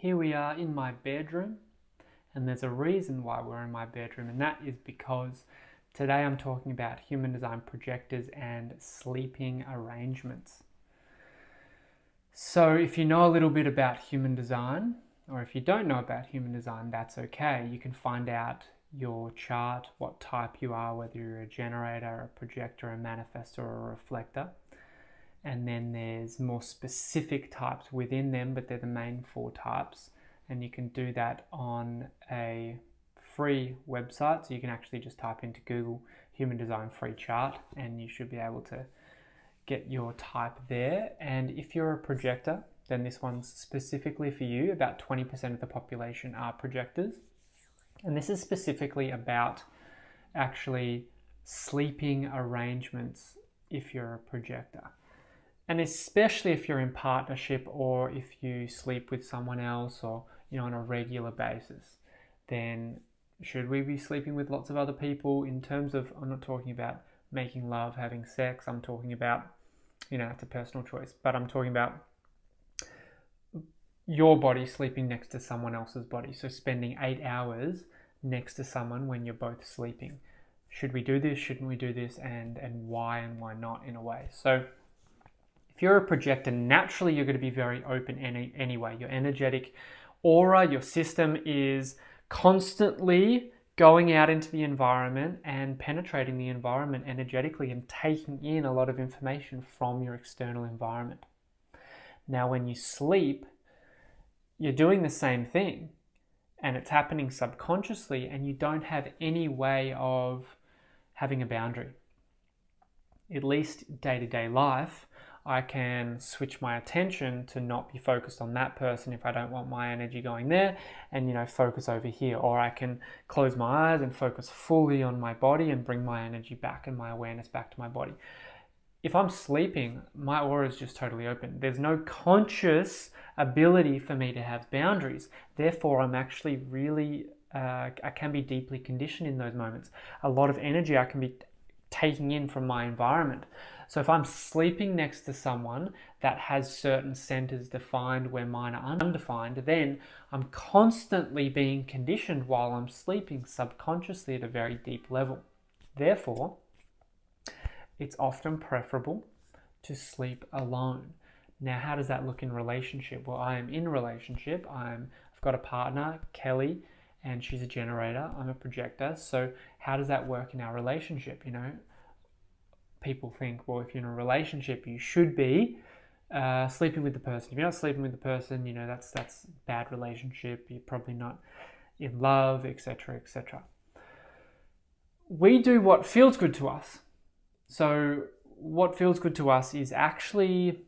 here we are in my bedroom, and there's a reason why we're in my bedroom, and that is because today I'm talking about human design projectors and sleeping arrangements. So if you know a little bit about human design, or if you don't know about human design, that's okay. You can find out your chart, what type you are, whether you're a generator, a projector, a manifestor, or a reflector. And then there's more specific types within them, but they're the main 4 types. And you can do that on a free website. So you can actually just type into Google Human Design Free Chart, and you should be able to get your type there. And if you're a projector, then this one's specifically for you. About 20% of the population are projectors. And this is specifically about actually sleeping arrangements if you're a projector. And especially if you're in partnership, or if you sleep with someone else, or on a regular basis, then should we be sleeping with lots of other people? In terms of, I'm not talking about making love, having sex. I'm talking about, it's a personal choice, but I'm talking about your body sleeping next to someone else's body. So spending 8 hours next to someone when you're both sleeping. Should we do this? Shouldn't we do this? And why and why not, in a way? So if you're a projector, naturally you're going to be very open anyway. Your energetic aura, your system is constantly going out into the environment and penetrating the environment energetically and taking in a lot of information from your external environment. Now, when you sleep, you're doing the same thing, and it's happening subconsciously, and you don't have any way of having a boundary. At least day-to-day life, I can switch my attention to not be focused on that person if I don't want my energy going there, and focus over here. Or I can close my eyes and focus fully on my body and bring my energy back and my awareness back to my body. If I'm sleeping, my aura is just totally open. There's no conscious ability for me to have boundaries. Therefore, I'm actually really, I can be deeply conditioned in those moments. A lot of energy I can be taking in from my environment. So if I'm sleeping next to someone that has certain centers defined where mine are undefined, then I'm constantly being conditioned while I'm sleeping subconsciously at a very deep level. Therefore, it's often preferable to sleep alone. Now, how does that look in relationship? Well, I am in a relationship. I've got a partner, Kelly, and she's a generator. I'm a projector. So how does that work in our relationship? People think, well, if you're in a relationship, you should be sleeping with the person. If you're not sleeping with the person, that's bad relationship. You're probably not in love, etc., etc. We do what feels good to us. So what feels good to us is actually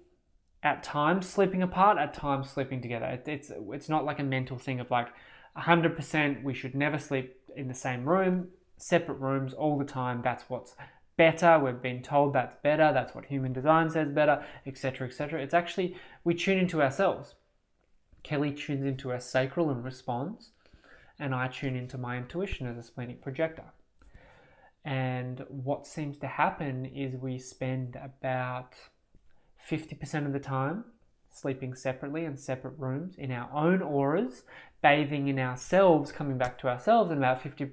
at times sleeping apart, at times sleeping together. It's not like a mental thing of like 100% we should never sleep in the same room, separate rooms all the time. That's what's better. We've been told that's better. That's what human design says better, etc., etc. It's actually, we tune into ourselves. Kelly tunes into her sacral and responds, and I tune into my intuition as a splenic projector. And what seems to happen is we spend about 50% of the time sleeping separately in separate rooms in our own auras, bathing in ourselves, coming back to ourselves, and about 50%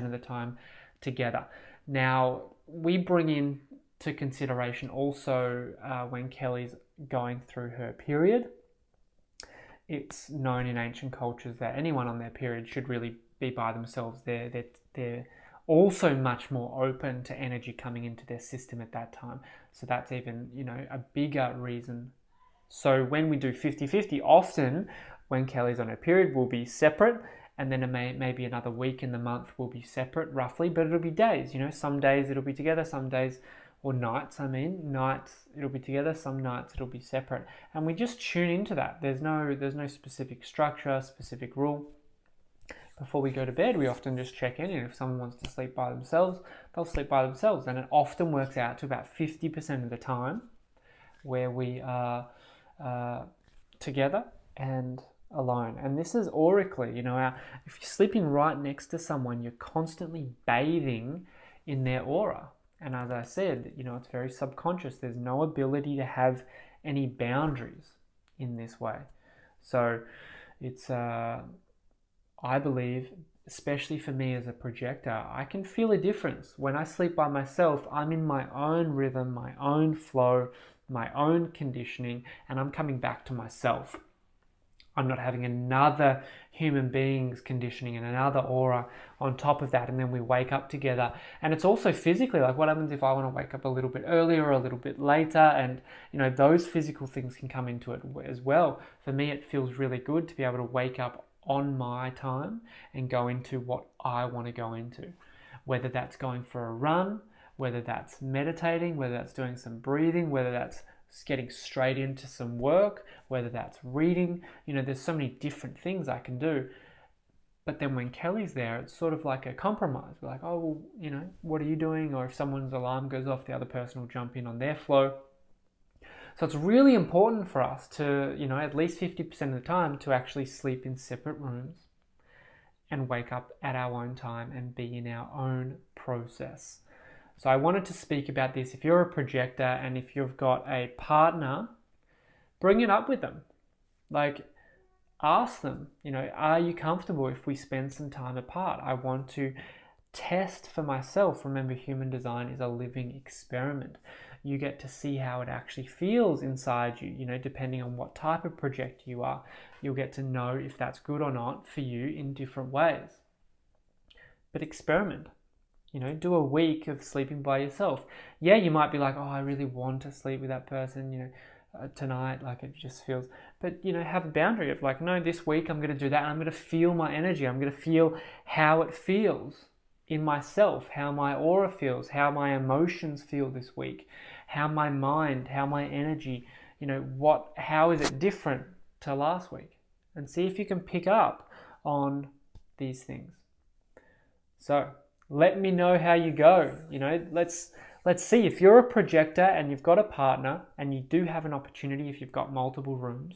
of the time together. Now, we bring in to consideration also when Kelly's going through her period. It's known in ancient cultures that anyone on their period should really be by themselves. They're also much more open to energy coming into their system at that time. So that's even, a bigger reason. So when we do 50-50, often when Kelly's on her period, we'll be separate, and then maybe another week in the month will be separate roughly, but it'll be days. Some days it'll be together, some days, or nights it'll be together, some nights it'll be separate. And we just tune into that. There's no specific structure, specific rule. Before we go to bed, we often just check in, and if someone wants to sleep by themselves, they'll sleep by themselves. And it often works out to about 50% of the time where we are together and alone. And this is aurically, if you're sleeping right next to someone, you're constantly bathing in their aura. And as I said, it's very subconscious. There's no ability to have any boundaries in this way. So It's, I believe, especially for me as a projector, I can feel a difference. When I sleep by myself, I'm in my own rhythm, my own flow, my own conditioning, and I'm coming back to myself. I'm not having another human being's conditioning and another aura on top of that, and then we wake up together. And it's also physically, like, what happens if I want to wake up a little bit earlier or a little bit later? And, you know, those physical things can come into it as well. For me, it feels really good to be able to wake up on my time and go into what I want to go into, whether that's going for a run, whether that's meditating, whether that's doing some breathing, whether that's getting straight into some work, whether that's reading. You know, there's so many different things I can do. But then when Kelly's there, it's sort of like a compromise. We're like, oh, well, you know, what are you doing? Or if someone's alarm goes off, the other person will jump in on their flow. So it's really important for us to, you know, at least 50% of the time to actually sleep in separate rooms and wake up at our own time and be in our own process. So I wanted to speak about this. If you're a projector and if you've got a partner, bring it up with them. Like, ask them, you know, are you comfortable if we spend some time apart? I want to test for myself. Remember, human design is a living experiment. You get to see how it actually feels inside you, you know, depending on what type of projector you are. You'll get to know if that's good or not for you in different ways. But experiment. You know, do a week of sleeping by yourself. Yeah, you might be like, oh, I really want to sleep with that person, you know, tonight, like it just feels, but, you know, have a boundary of like, no, this week I'm going to do that, and I'm going to feel my energy. I'm going to feel how it feels in myself, how my aura feels, how my emotions feel this week, how my mind, how my energy, you know, how is it different to last week? And see if you can pick up on these things. So let me know how you go. You know, let's see. If you're a projector and you've got a partner and you do have an opportunity, if you've got multiple rooms,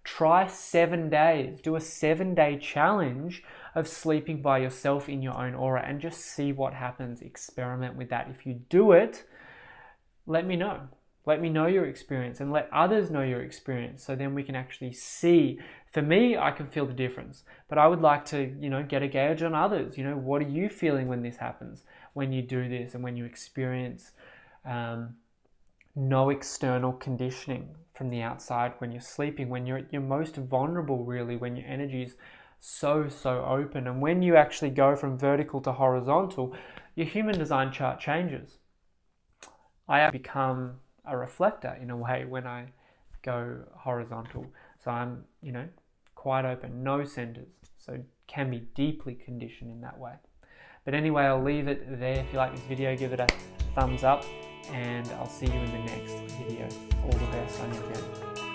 try 7 days. Do a 7-day challenge of sleeping by yourself in your own aura and just see what happens. Experiment with that. If you do it, let me know. Let me know your experience and let others know your experience, so then we can actually see. For me, I can feel the difference, but I would like to, you know, get a gauge on others. You know, what are you feeling when this happens, when you do this and when you experience no external conditioning from the outside, when you're sleeping, when you're at your most vulnerable, really, when your energy is so open. And when you actually go from vertical to horizontal, your human design chart changes. I have become a reflector in a way when I go horizontal. So I'm, you know, quite open, no centers. So can be deeply conditioned in that way. But anyway, I'll leave it there. If you like this video, give it a thumbs up, and I'll see you in the next video. All the best on your journey.